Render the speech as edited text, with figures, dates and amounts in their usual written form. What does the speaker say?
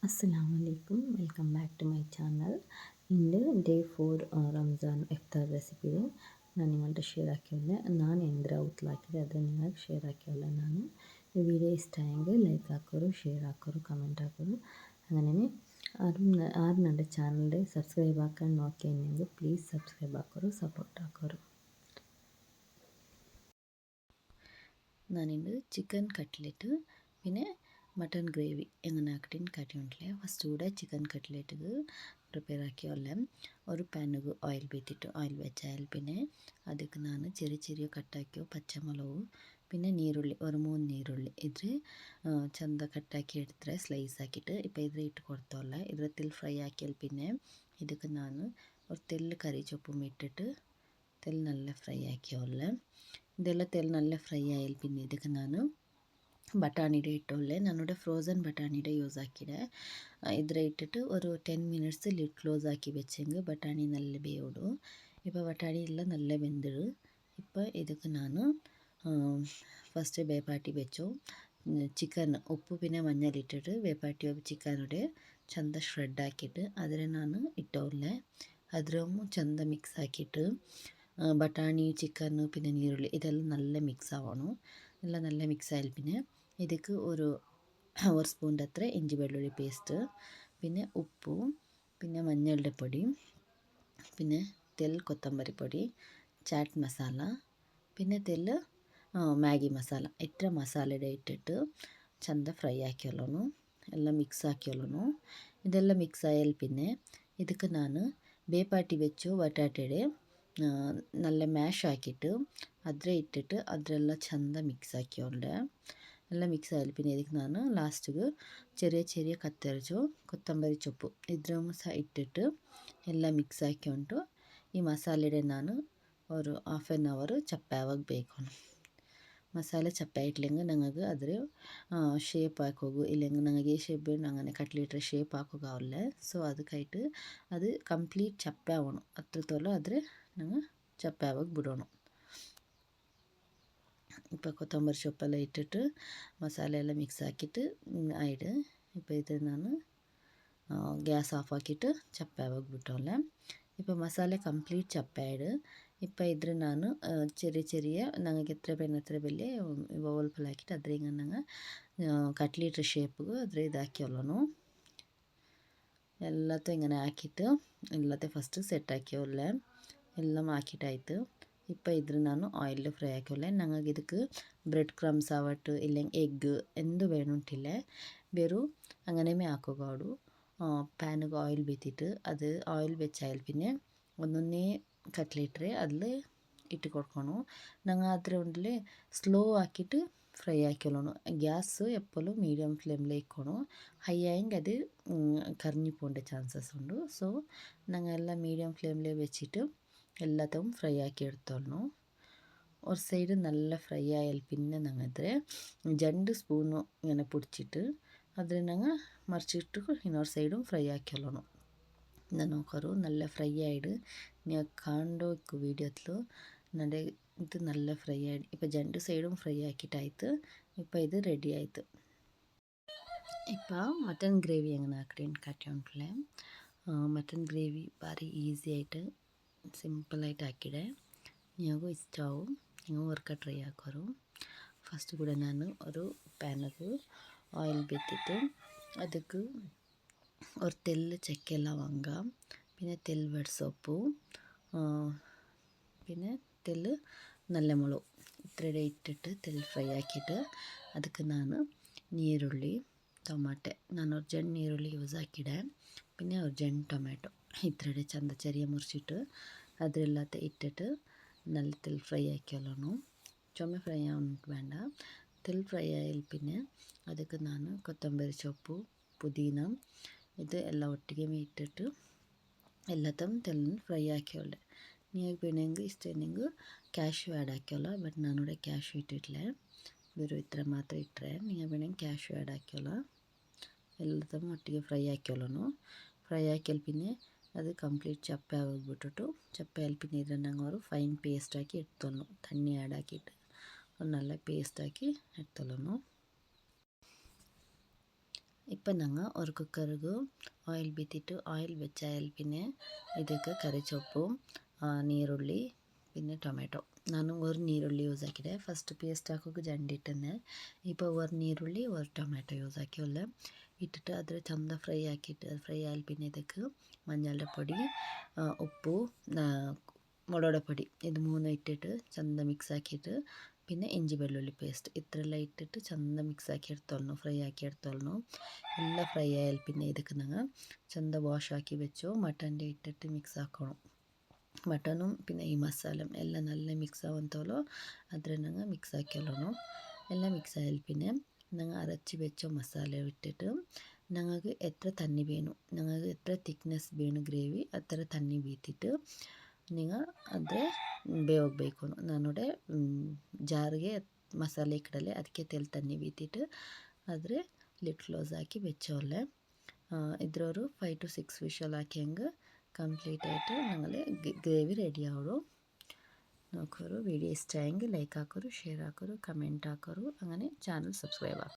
Assalamu alaikum, welcome back to my channel. ಇಂದು day 4 Ramzan iftar recipe ನಾನು ನಿಮ್ಮಂತ ಶೇರ್ ಹಾಕಿದ್ದೆ. ನಾನು ಎಂದ್ರೆ ಔತ್ಲ ಹಾಕಿದೆ ಅದನ್ನು ನಿಮಗೆ ಶೇರ್ ಹಾಕಿಲ್ಲ. ನಾನು ಈ ವಿಡಿಯೋ ಇಷ್ಟ ಆಗಿ ಲೈಕ್ ಹಾಕೋರು, ಶೇರ್ ಹಾಕೋರು, ಕಮೆಂಟ್ ಹಾಕೋರು. ಹಾಗೆ ಆರು ನನ್ನ ಚಾನಲ್ಗೆ ಸಬ್ಸ್ಕ್ರೈಬ್ ಹಾಕೊಂಡು ನೋಡ್ಕೆ ನಿಮಗೆ ಪ್ಲೀಸ್ ಸಬ್ಸ್ಕ್ರೈಬ್ ಹಾಕೋರು, ಸಪೋರ್ಟ್ ಹಾಕೋರು. ನಾನಿಂದು ചിക്കൻ കട്ട്ലറ്റ് പിന്നെ മട്ടൺ ഗ്രേവി എങ്ങനെ ആക്കിയിട്ട് കാട്ടിയുണ്ടല്ലേ. ഫസ്റ്റ് കൂടെ ചിക്കൻ കട്ട്ലേറ്റ് പ്രിപ്പയർ ആക്കിയോല്ല. ഒരു പാനിಗೆ ಆಯಿಲ್ ಬೇತಿಟ್ಟು ಆಯಿಲ್ വെച്ചാൽ പിന്നെ ಅದಕ್ಕೆ ನಾನು ചെറിയ ചെറിയ കട്ടാക്കിയോ പച്ചമുളകു പിന്നെ നീരുള്ളി ഒരു 3 നീരുള്ളി ഇದ್ರೆ ಚಂದ ಕಟ್ಟಾಕಿ എടുത്തിട്ട് ಸ್ಲೈಸ್ ಆಕಿಟ್ಟು ഇപ്പോൾ ಇದ್ರೆ ಇಟ್ಟು ಕೊಡ್ತೋಲ್ಲ. ಇದ್ರ ತೆಲ್ ಫ್ರೈ ಆಕಿಯಲ್ പിന്നെ ಇದಕ್ಕೆ ನಾನು ഒരു ತೆಲ್ಲು ಕರಿ ಚೊಪ್ಪು ಇಟ್ಟಿട്ട് ತೆಲ್ നല്ല ಫ್ರೈ ആക്കിയോല്ല. ಇದೆಲ್ಲ ತೆಲ್ നല്ല ಫ್ರೈ ಆಯಿಲ್ പിന്നെ ಇದಕ್ಕೆ ನಾನು ಬಟಾಣಿಡೆ ಇಟ್ಟೊಳ್ಳೆ. ನಾನಿവിടെ ഫ്രോസൺ ബട്ടാണിയുടെ യൂസ് ആക്കിയിടെ ഇതിൽ ഇട്ടിട്ട് ഒരു 10 മിനിറ്റ്സ് ലിഡ് ക്ലോസ് ആക്കി വെച്ചെങ്കിൽ ബട്ടാണി നല്ല ಬೇಯೋಡು. ഇപ്പോൾ ബട്ടാണി എല്ലാം നല്ല വെന്തിಡು. ഇപ്പോൾ ಇದಕ್ಕೆ ನಾನು ಫಸ್ಟ್ ಬೇಪಾಟಿ വെച്ചു ಚಿಕನ್ ಉಪ್ಪು പിന്നെ മഞ്ഞളിട്ടിട്ട് ಬೇಪಾಟಿ ಚಿಕನುಡೆ ಚಂದ ಶ್ರೆಡ್ ಹಾಕಿಟ್ಟು അതിൽ ನಾನು ഇട്ടോളെ. അതിലും ಚಂದ ಮಿಕ್ಸ್ ಹಾಕಿಟ್ಟು ബട്ടാണി ചിക്കൻ പിന്നെ നീരുള്ളി ഇതെല്ലാം നല്ല മിക്സ് ആവണം. എല്ലാം നല്ല മിക്സ് ആയാൽ പിന്നെ ಇದಕ್ಕೆ ഒരു സ്പൂണിൻ്റെ അത്ര ഇഞ്ചി വെള്ളുള്ളി പേസ്റ്റ് പിന്നെ ഉപ്പും പിന്നെ മഞ്ഞളുടെ പൊടി പിന്നെ തെൽ കൊത്തമ്പരി പൊടി ചാറ്റ് മസാല പിന്നെ തെൽ ಮ್ಯಾಗಿ ಮಸಾಲ ಇಟ್ಟರೆ ಮಸಾಲೆಡೆ ಇಟ್ಟಿಟ್ಟು ಚಂದ ಫ್ರೈ ಹಾಕಿಯಲ್ಲನು ಎಲ್ಲ ಮಿಕ್ಸ್ ಹಾಕಿಯಲ್ಲನು. ಇದೆಲ್ಲ ಮಿಕ್ಸ್ ಆಯಲ್ പിന്നെ ಇದಕ್ಕೆ ನಾನು ಬೇಪಾಟಿ വെച്ചു ಬಟಾಟೆಡೆ നല്ല ಮ್ಯಾಶ್ ಹಾಕಿಟ್ಟು ಅದ್ರ ಇಟ್ಟಿಟ್ಟು ಅದರೆಲ್ಲ ಚಂದ ಮಿಕ್ಸ್ ಹಾಕಿಯೋಳ್ಳೆ. ಎಲ್ಲ ಮಿಕ್ಸ್ ಆಯಿಲ್ പിന്നെ ಇದಕ್ಕೆ ನಾನು ಲಾಸ್ಟಿಗೆ ചെറിയ ചെറിയ കത്തരിച്ചു ಕೊತ್ತಂಬರಿ ಸೊಪ್ಪು ಇದ್ರ ಸಹ ಇಟ್ಟಿಟ್ಟು ಎಲ್ಲ ಮಿಕ್ಸ್ ಹಾಕ್ಕೊಂಡು ಈ ಮಸಾಲೆಡೆ ನಾನು ഒരു ഹാഫ് ആൻ അവർ ചപ്പാവാക ಬೇಯ್ക്കണം. മസാല ചപ്പായിട്ടില്ലെങ്കിൽ ഞങ്ങൾക്ക് അതിൽ ഷേപ്പ് ആക്കുക ഇല്ലെങ്കിൽ ഞങ്ങൾക്ക് ഈ ഷേപ്പ് അങ്ങനെ കട്ട്ലേറ്റ് ഷേപ്പ് ആക്കുക. ಸೊ ಅದಕ್ಕಾയിട്ട് ಅದು ಕಂಪ್ಲೀಟ್ ಚಪ್ಪೆ ಆವണം ಅತ್ರത്തോളം അതിൽ ഞങ്ങൾ ചപ്പാവാക ಬಿಡೋಣ. ഇപ്പോൾ ಕೊತ್ತಂಬರಿ ಸೊಪ್ಪೆಲ್ಲ ಇಟ್ಟಿಟ್ಟು ಮಸಾಲೆ ಎಲ್ಲ ಮಿಕ್ಸ್ ಹಾಕಿಟ್ಟು ಆಯಿಡು. ഇപ്പോൾ ഇത് ನಾನು ಗ್ಯಾಸ್ ಆಫ್ ಹಾಕಿಟ್ಟು ಚಪ್ಪಾವಾಗ ಬಿಟ್ಟೋಲ್ಲ. ഇപ്പോൾ മസാല ಕಂಪ್ಲೀಟ್ ಚಪ್ಪಾಯಿಡು. ഇപ്പോൾ ಇದ್ರ ನಾನು ചെറിയ ചെറിയ ഞങ്ങൾക്ക് എത്ര വേണം എത്ര വലിയ ബൗൾഫുൾ ആക്കിയിട്ട് അത്രയും ഞങ്ങൾ കട്ട്ലേറ്റ് ഷേപ്പ് അത്ര ഇതാക്കിയോളൂ. ಎಲ್ಲತ್ತೂ ഇങ്ങനെ ಹಾಕಿಟ್ಟು ಎಲ್ಲത്തെ ಫಸ್ಟ್ ಸೆಟ್ ಹಾಕಿಯೋಲ್ಲ. എല്ലാം ആക്കിയിട്ടായിട്ട് ഇപ്പോൾ ഇതിൽ ನಾನು ಆಯಿಲ್ ಫ್ರೈ ಹಾಕಿಯೋಲ್ಲ. ഞങ്ങൾക്ക് ಇದಕ್ಕೆ ಬ್ರೆಡ್ ಕ್ರಮ್ಸ್ ആവട്ടെ ഇല്ലെങ്കിൽ എഗ്ഗ് എന്ത് വേണമെന്നില്ല. വെറും അങ്ങനെമേ ആക്കുകയുള്ളൂ. പാനിಗೆ ಆಯಿಲ್ ಬೇತಿಟ್ಟು ಅದು ಆಯಿಲ್ വെച്ചാൽ പിന്നെ ಒಂದೊಂದೇ ಕಟ್ಲೆಟ್ರೆ അതിൽ ഇട്ട് കൊടുക്കണം. ഞങ്ങൾ അത്ര ഉണ്ടിൽ സ്ലോ ആക്കിയിട്ട് ഫ്രൈ ആക്കിയോളൂ. ഗ്യാസ് എപ്പോഴും മീഡിയം ഫ്ലെയിമിൽ ഇരിക്കണം. ഹൈ ആയെങ്കിൽ അത് കരിഞ്ഞു പോകേണ്ട ചാൻസസ് ഉണ്ട്. സോ ഞങ്ങൾ എല്ലാം മീഡിയം ഫ്ലെയിമിൽ വെച്ചിട്ട് എല്ലാത്തും ഫ്രൈ ആക്കി എടുത്തോളൂ. ഒരു സൈഡ് നല്ല ഫ്രൈ ആയാൽ പിന്നെ ഞങ്ങൾ 2 സ്പൂണ് ഇങ്ങനെ പൊടിച്ചിട്ട് അതിൽ ഞങ്ങൾ മറിച്ചിട്ട് ಇನ್ನೊಂದು സൈഡും ഫ്രൈ ആക്കിയോളൂ. ನಾನು ನೋಕರು നല്ല ಫ್ರೈ ಆಯಿಡು. ನೀವು ಕಾಣೋ ವೀಡಿಯೋತ್ಲು ನಡೆ ಇದು നല്ല ಫ್ರೈ ಆಯಿಡು. ഇപ്പോൾ 2 സൈഡും ഫ്രൈ ആക്കിയിട്ടായിട്ട് ഇപ്പോൾ ഇത് റെഡി ആಯಿತು. ഇപ്പോൾ ಮಟನ್ ಗ್ರೇವಿ ಹೆಂಗೆ ಹಾಕ್ತೀನಿ ಕಾಟಿಯೋಂಟ್ಲೆ. ಮಟನ್ ಗ್ರೇವಿ ಭಾರಿ ಈಸಿ ಆയിട്ട് സിമ്പിളായിട്ട് ആക്കിയിടെ ഞങ്ങൾക്ക് ഇഷ്ടമാവും. നിങ്ങൾ ഒരിക്കൽ ട്രൈ ആക്കോರು. ഫസ്റ്റ് കൂടെ ഞാൻ ഒരു പാനിಗೆ ಆಯಿಲ್ ಬೇತಿಟ್ಟು ಅದಕ್ಕೆ ഒരു തെല്ല് ചക്ക ലവംഗ പിന്നെ തെൽ സോപ്പു പിന്നെ തെല്ല് നല്ല മുളക് ഇത്രയുടെ ഇട്ടിട്ട് തെൽ ഫ്രൈ ആക്കിയിട്ട് ಅದಕ್ಕೆ ನಾನು ನೀರುಳ್ಳಿ ಟೊಮಾಟೆ ನಾನು ಅರ್ಜೆಂಟ್ ನೀರುಳ್ಳಿ ಯೂಸ್ ಹಾಕಿಡೆ പിന്നെ ಅರ್ಜೆಂಟ್ ಟೊಮ್ಯಾಟೊ ഇത്രയുടെ ചന്ത ചെറിയ മുറിച്ചിട്ട് അതിലെല്ലാത്ത ഇട്ടിട്ട് നല്ല തെൽ ഫ്രൈ ആക്കിയോളൂ. ചുമ ഫ്രൈ ആവുന്നിട്ട് വേണ്ട. തെൽ ഫ്രൈ ആയാൽ പിന്നെ ಅದಕ್ಕೆ ನಾನು ಕೊತ್ತಂಬರಿ ಸೊಪ್ಪು ಪುದೀನ ഇത് എല്ലാം ഒട്ടിಗೆ ഇട്ടിട്ട് എല്ലാത്തും തെല്ലിന് ഫ്രൈ ആക്കിയോളെ. നിങ്ങൾക്ക് വേണമെങ്കിൽ ഇഷ്ടമെങ്കിൽ ಕ್ಯಾಶ್ಯೂ ಆ್ಯಡ್ ಹಾಕ್ಯೋಲ್ಲ. ಬಟ್ ನಾನಿവിടെ ಕ್ಯಾಶ್ಯೂ ಇಟ್ಟಿಲ್ಲ. ಬೇರೆ ಇത്ര ಮಾತ್ರ ಇಟ್ಟರೆ ನೀವು വേണമെങ്കിൽ ಕ್ಯಾಶ್ಯೂ ಆ್ಯಡ್ ಹಾಕ್ಯೋಲ್ಲ. ಎಲ್ಲದನ್ನು ಒಟ್ಟಿಗೆ ಫ್ರೈ ಹಾಕ್ಯೋಳನು. ಫ್ರೈ ಹಾಕಿಯಲ್ പിന്നെ അത് കംപ്ലീറ്റ് ചപ്പ ആകിಬಿಟ್ಟು ചപ്പ ആയാൽ പിന്നെ ಇದನ್ನು ಅವರು ಫೈನ್ ಪೇಸ್ಟ್ ಹಾಕಿ ಇಡ್ತೋನು. ತಣ್ಣಿ ಆ್ಯಡ್ ಹಾಕಿಟ್ಟು ಒಂದು നല്ല ಪೇಸ್ಟ್ ಹಾಕಿ ಇಡ್ತೋನು. ഇപ്പം ഞങ്ങൾ ഒരു കുക്കറിൽ ഓയിൽ ബീത്തിട്ട് ഓയിൽ വെച്ചാൽ പിന്നെ ಇದಕ್ಕೆ ಕರಿ ಸೊಪ್ಪು ನೀರುಳ್ಳಿ പിന്നെ ಟೊಮೆಟೊ ನಾನು ഒരു നീരുള്ളി യൂസ് ആക്കിയത് ഫസ്റ്റ് പേസ്റ്റ് ആക്കുക ജണ്ടിട്ടുന്നെ ഇപ്പോൾ ഒരു നീരുള്ളി ഒരു ടൊമാറ്റോ യൂസ് ആക്കിയുള്ള ഇട്ടിട്ട് അതിൽ ചന്ത ഫ്രൈ ആക്കിയിട്ട് ഫ്രൈ ആയാൽ പിന്നെ ಇದಕ್ಕೆ മഞ്ഞളുടെ പൊടി ഉപ്പു മുളകുടെ പൊടി ഇത് മൂന്നും ഇട്ടിട്ട് ചന്ത മിക്സ് ആക്കിയിട്ട് പിന്നെ ഇഞ്ചി വെള്ളുള്ളി പേസ്റ്റ് ഇത്രയെല്ലാം ഇട്ടിട്ട് ചന്ത മിക്സ് ആക്കി എടുത്തോളണം ഫ്രൈ ആക്കി എടുത്തോളണം എല്ലാം ഫ്രൈ ആയാൽ പിന്നെ ಇದಕ್ಕೆ ഞങ്ങൾ ചന്ത വാഷ് ആക്കി വെച്ചോ മട്ടൻ്റെ ഇട്ടിട്ട് മിക്സ് ആക്കണം മട്ടനും പിന്നെ ഈ മസാലയും എല്ലാം നല്ല മിക്സ് ആവുന്നതോലോ അതിൽ ഞങ്ങൾ മിക്സ് ആക്കിയോളണം എല്ലാം മിക്സ് ആയാൽ പിന്നെ ഞങ്ങൾ അരച്ച് വെച്ചോ മസാല ഇട്ടിട്ട് ഞങ്ങൾക്ക് എത്ര തണ്ണി വേണം ഞങ്ങൾക്ക് എത്ര തിക്നെസ് വേണം ഗ്രേവി അത്ര തണ്ണി ബീത്തിട്ട് നിങ്ങൾ അത് ಬೇಯಬೇಕು ನಾನೋಡೆ ಜಾರಿಗೆ ಮಸಾಲೆ ಇಕ್ಕಡಲೆ ಅದಕ್ಕೆ ತೆಲ್ ತಣ್ಣಿ ಬೀತಿಟ್ಟು ಆದರೆ ಲಿಡ್ ಕ್ಲೋಸ್ ಹಾಕಿ വെച്ചോലെ ഇതൊരു 5 to 6 വിഷൽ ആക്കിയെങ്കിൽ കംപ്ലീറ്റ് ആയിട്ട് ഞങ്ങൾ ഗ്രേവി റെഡി ആവുള്ളൂ നോക്കൊരു വീഡിയോ ഇഷ്ടമായെങ്കിൽ ലൈക്ക് ആക്കൊരു ഷെയർ ആക്കൊരു കമൻറ്റ് ആക്കൊരു അങ്ങനെ ചാനൽ സബ്സ്ക്രൈബ് ആക്കും